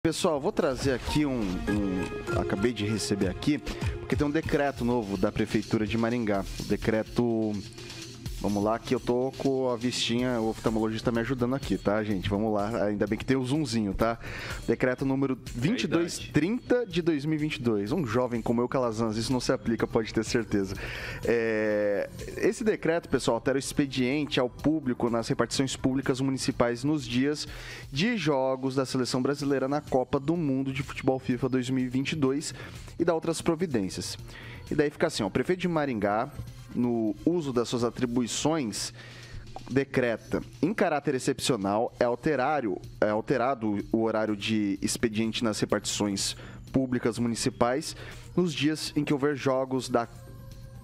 Pessoal, vou trazer aqui acabei de receber aqui, porque tem um decreto novo da Prefeitura de Maringá. O decreto... Vamos lá, que eu tô com a vistinha, o oftalmologista me ajudando aqui, tá, gente? Vamos lá, ainda bem que tem o zoomzinho, tá? Decreto número 2230 de 2022. Um jovem como eu, Calazans, isso não se aplica, pode ter certeza. Esse decreto, pessoal, altera o expediente ao público nas repartições públicas municipais nos dias de jogos da Seleção Brasileira na Copa do Mundo de Futebol FIFA 2022 e dá outras providências. E daí fica assim, ó, o prefeito de Maringá, no uso das suas atribuições, decreta, em caráter excepcional, é alterado o horário de expediente nas repartições públicas municipais nos dias em que houver jogos da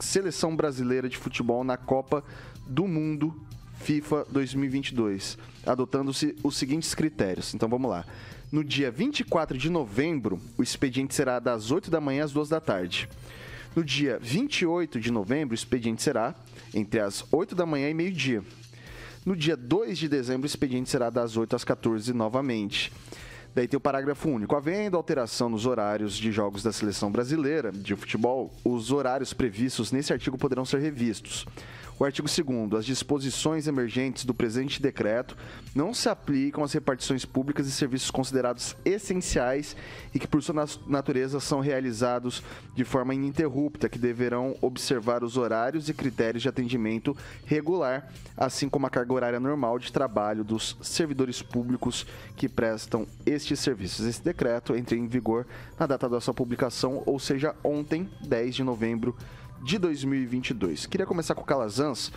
Seleção Brasileira de Futebol na Copa do Mundo FIFA 2022, adotando-se os seguintes critérios. Então vamos lá. No dia 24 de novembro, o expediente será das 8 da manhã às 2 da tarde. No dia 28 de novembro, o expediente será entre as 8 da manhã e meio-dia. No dia 2 de dezembro, o expediente será das 8 às 14 novamente. Daí tem o parágrafo único. Havendo alteração nos horários de jogos da Seleção Brasileira de futebol, os horários previstos nesse artigo poderão ser revistos. O artigo 2º. As disposições emergentes do presente decreto não se aplicam às repartições públicas e serviços considerados essenciais e que, por sua natureza, são realizados de forma ininterrupta, que deverão observar os horários e critérios de atendimento regular, assim como a carga horária normal de trabalho dos servidores públicos que prestam estes serviços. Esse decreto entra em vigor na data da sua publicação, ou seja, ontem, 10 de novembro de 2022. Queria começar com o Calazans.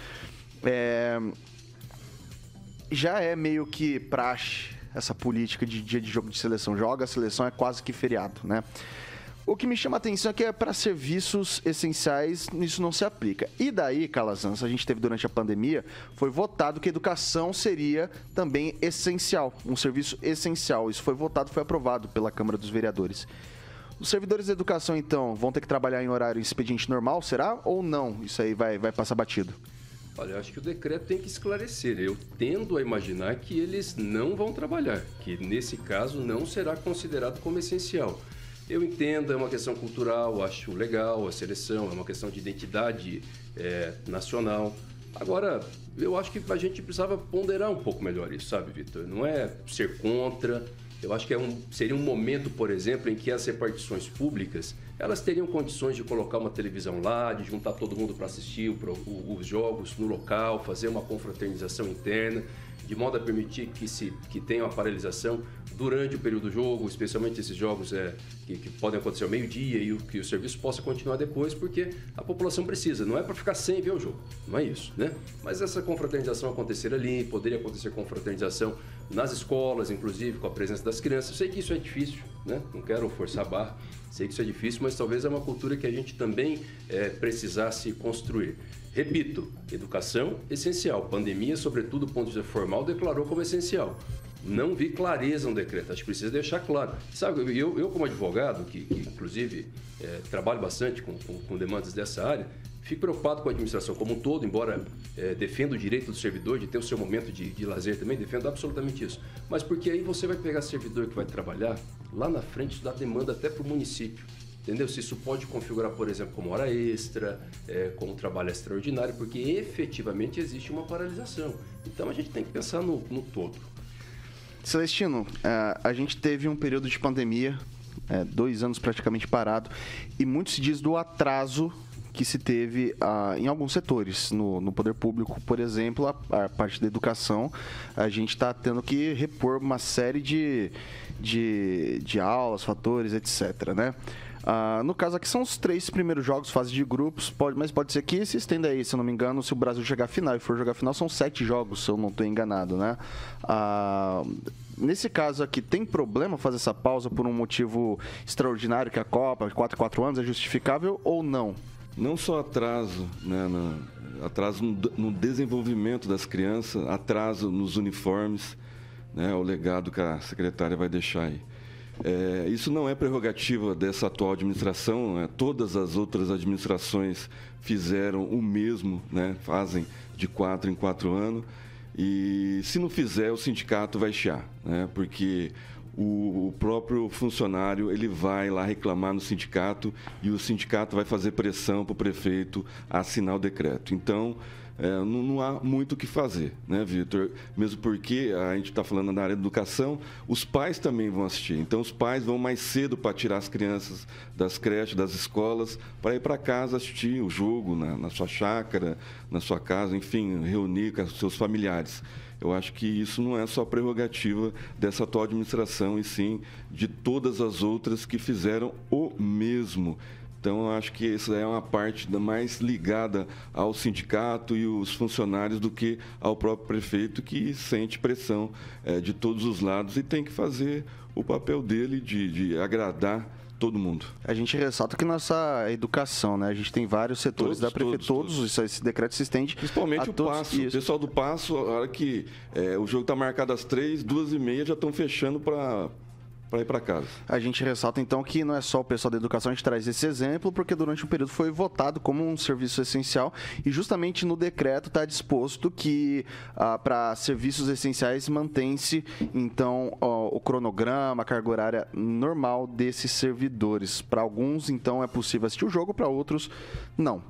Já é meio que praxe essa política de dia de jogo de seleção. Joga a seleção, é quase que feriado, né? O que me chama a atenção é que para serviços essenciais isso não se aplica. E daí, Calazans, a gente teve durante a pandemia, foi votado que a educação seria também essencial, um serviço essencial. Isso foi votado, foi aprovado pela Câmara dos Vereadores. Os servidores da educação, então, vão ter que trabalhar em horário expediente normal, será? Ou não? Isso aí vai passar batido? Olha, eu acho que o decreto tem que esclarecer. Eu tendo a imaginar que eles não vão trabalhar, que nesse caso não será considerado como essencial. Eu entendo, é uma questão cultural, acho legal a seleção, é uma questão de identidade nacional. Agora, eu acho que a gente precisava ponderar um pouco melhor isso, sabe, Vitor? Não é ser contra. Eu acho que seria um momento, por exemplo, em que as repartições públicas, elas teriam condições de colocar uma televisão lá, de juntar todo mundo para assistir os jogos no local, fazer uma confraternização interna, de modo a permitir que tenha uma paralisação durante o período do jogo, especialmente esses jogos que podem acontecer ao meio-dia e que o serviço possa continuar depois, porque a população precisa, não é para ficar sem ver o jogo, não é isso, né? Mas essa confraternização acontecer ali, poderia acontecer confraternização nas escolas, inclusive, com a presença das crianças. Eu sei que isso é difícil, né? Não quero forçar a barra, sei que isso é difícil, mas talvez é uma cultura que a gente também precisasse construir. Repito, educação essencial. Pandemia, sobretudo do ponto de vista formal, declarou como essencial. Não vi clareza no decreto, acho que precisa deixar claro. Sabe, eu como advogado, que inclusive trabalho bastante com demandas dessa área, fico preocupado com a administração como um todo, embora defenda o direito do servidor de ter o seu momento de lazer também, defendo absolutamente isso. Mas porque aí você vai pegar servidor que vai trabalhar, lá na frente isso dá demanda até para o município. Entendeu? Se isso pode configurar, por exemplo, como hora extra, como trabalho extraordinário, porque efetivamente existe uma paralisação. Então a gente tem que pensar no todo. Celestino, a gente teve um período de pandemia, 2 anos praticamente parado, e muito se diz do atraso que se teve em alguns setores. No poder público, por exemplo, a parte da educação, a gente está tendo que repor uma série de aulas, fatores, etc., né? No caso aqui são os 3 primeiros jogos, fase de grupos, mas pode ser que se estenda aí, se eu não me engano, se o Brasil chegar à final e for jogar a final, são 7 jogos, se eu não estou enganado, né? Nesse caso aqui, tem problema fazer essa pausa por um motivo extraordinário, que a Copa, 4 anos, é justificável ou não? Não só atraso, né, atraso no desenvolvimento das crianças, atraso nos uniformes, né, o legado que a secretária vai deixar aí. Isso não é prerrogativa dessa atual administração, né? Todas as outras administrações fizeram o mesmo, né? Fazem de 4 em 4 anos, e se não fizer, o sindicato vai chiar, né? Porque o próprio funcionário ele vai lá reclamar no sindicato e o sindicato vai fazer pressão para o prefeito assinar o decreto. Então, não há muito o que fazer, né, Vitor? Mesmo porque a gente está falando na área de educação, os pais também vão assistir. Então, os pais vão mais cedo para tirar as crianças das creches, das escolas, para ir para casa assistir o jogo na sua chácara, na sua casa, enfim, reunir com os seus familiares. Eu acho que isso não é só prerrogativa dessa atual administração, e sim de todas as outras que fizeram o mesmo. Então, eu acho que isso é uma parte mais ligada ao sindicato e os funcionários do que ao próprio prefeito, que sente pressão de todos os lados e tem que fazer o papel dele de agradar todo mundo. A gente ressalta que nossa educação, né? A gente tem vários setores da prefeitura, todos. Esse decreto se estende principalmente a o todos. Passo. O pessoal do Passo, a hora que o jogo está marcado às 3, 2h30 já estão fechando para ir para casa. A gente ressalta, então, que não é só o pessoal da educação, a gente traz esse exemplo, porque durante um período foi votado como um serviço essencial e justamente no decreto está disposto que para serviços essenciais mantém-se, então, o cronograma, a carga horária normal desses servidores. Para alguns, então, é possível assistir o jogo, para outros, não.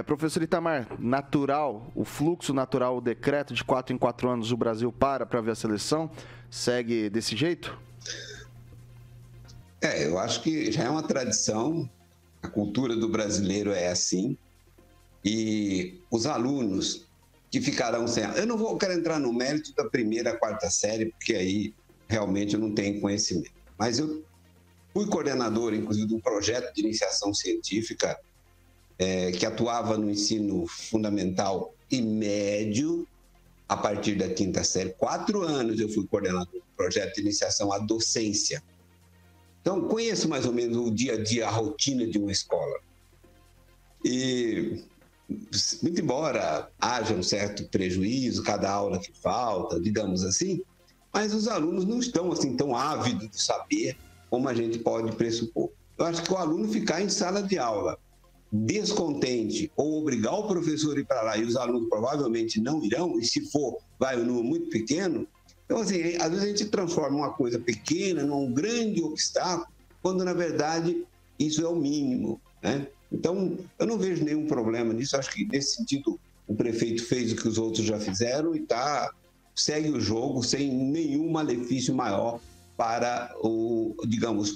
Professor Itamar, natural, o fluxo natural, o decreto de 4 em 4 anos o Brasil para ver a seleção, segue desse jeito? Eu acho que já é uma tradição, a cultura do brasileiro é assim, e os alunos que ficarão sem... Eu não quero entrar no mérito da primeira à quarta série, porque aí realmente eu não tenho conhecimento. Mas eu fui coordenador, inclusive, de um projeto de iniciação científica que atuava no ensino fundamental e médio, a partir da quinta série. 4 anos eu fui coordenador do projeto de iniciação à docência. Então, conheço mais ou menos o dia a dia, a rotina de uma escola. E, muito embora haja um certo prejuízo, cada aula que falta, digamos assim, mas os alunos não estão assim tão ávidos de saber como a gente pode pressupor. Eu acho que o aluno ficar em sala de aula descontente ou obrigar o professor a ir para lá e os alunos provavelmente não irão, e se for, vai um número muito pequeno. Então, assim, às vezes a gente transforma uma coisa pequena num grande obstáculo, quando, na verdade, isso é o mínimo, né? Então, eu não vejo nenhum problema nisso. Acho que, nesse sentido, o prefeito fez o que os outros já fizeram e segue o jogo sem nenhum malefício maior para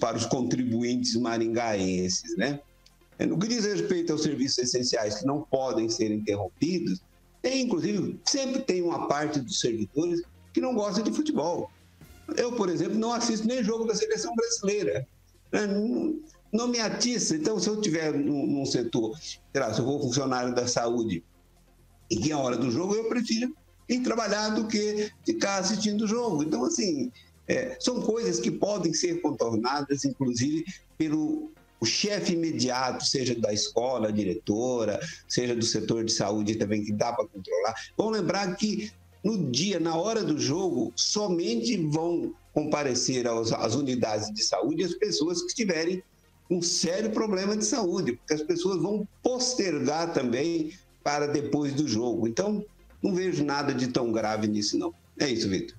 para os contribuintes maringaenses, né? No que diz respeito aos serviços essenciais que não podem ser interrompidos, inclusive, sempre tem uma parte dos servidores que não gosta de futebol. Eu, por exemplo, não assisto nem jogo da seleção brasileira. Não me atiça. Então, se eu estiver num setor, se eu for funcionário da saúde e que é a hora do jogo, eu prefiro ir trabalhar do que ficar assistindo o jogo. Então, assim, são coisas que podem ser contornadas, inclusive, pelo chefe imediato, seja da escola, diretora, seja do setor de saúde também, que dá para controlar. Vamos lembrar que na hora do jogo, somente vão comparecer às unidades de saúde as pessoas que tiverem um sério problema de saúde, porque as pessoas vão postergar também para depois do jogo. Então, não vejo nada de tão grave nisso, não. É isso, Vitor.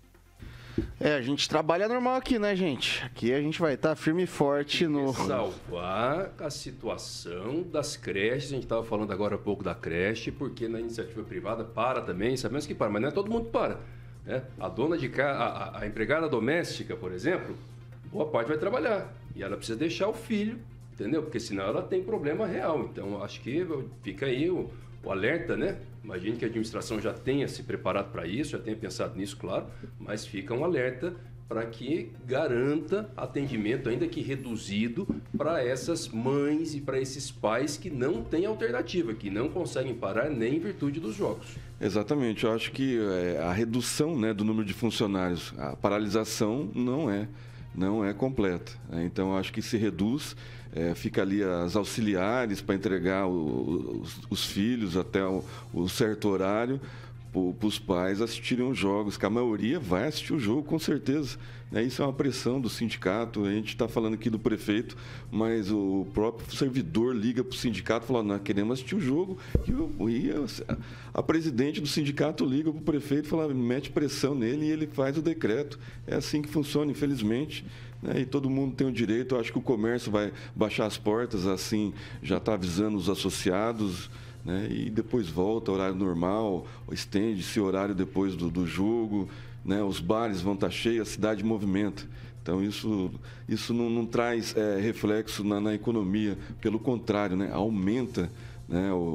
A gente trabalha normal aqui, né, gente? Aqui a gente vai estar firme e forte no... Salvar a situação das creches. A gente estava falando agora há pouco da creche, porque na iniciativa privada para também, sabemos que para, mas não é todo mundo para, né? A dona de casa, a empregada doméstica, por exemplo, boa parte vai trabalhar e ela precisa deixar o filho, entendeu? Porque senão ela tem problema real. Então, acho que fica aí o alerta, né? Imagino que a administração já tenha se preparado para isso, já tenha pensado nisso, claro, mas fica um alerta para que garanta atendimento, ainda que reduzido, para essas mães e para esses pais que não têm alternativa, que não conseguem parar nem em virtude dos jogos. Exatamente, eu acho que a redução, né, do número de funcionários, a paralisação não é completa. Então, eu acho que se reduz, fica ali as auxiliares para entregar os filhos até o certo horário, para os pais assistirem os jogos, que a maioria vai assistir o jogo, com certeza. Isso é uma pressão do sindicato. A gente está falando aqui do prefeito, mas o próprio servidor liga para o sindicato e fala: nós queremos assistir o jogo. E a presidente do sindicato liga para o prefeito e fala, mete pressão nele e ele faz o decreto. É assim que funciona, infelizmente. E todo mundo tem o direito. Eu acho que o comércio vai baixar as portas, assim, já está avisando os associados. E depois volta ao horário normal, estende-se o horário depois do jogo, os bares vão estar cheios, a cidade movimenta. Então, isso não traz reflexo na economia, pelo contrário, aumenta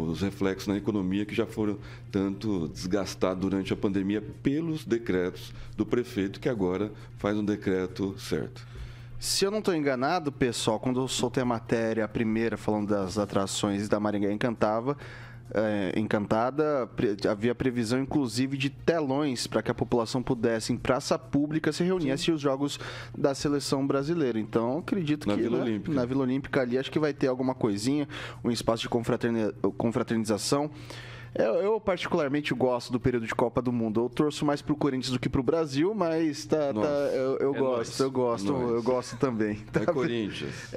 os reflexos na economia que já foram tanto desgastados durante a pandemia pelos decretos do prefeito, que agora faz um decreto certo. Se eu não estou enganado, pessoal, quando eu soltei a matéria, a primeira, falando das atrações da Maringá Encantada, havia previsão, inclusive, de telões para que a população pudesse, em praça pública, se reunir, assistir os jogos da seleção brasileira. Então, acredito que na Vila Olímpica ali, acho que vai ter alguma coisinha, um espaço de confraternização. Eu particularmente gosto do período de Copa do Mundo. Eu torço mais pro Corinthians do que pro Brasil, mas eu gosto também. É Corinthians.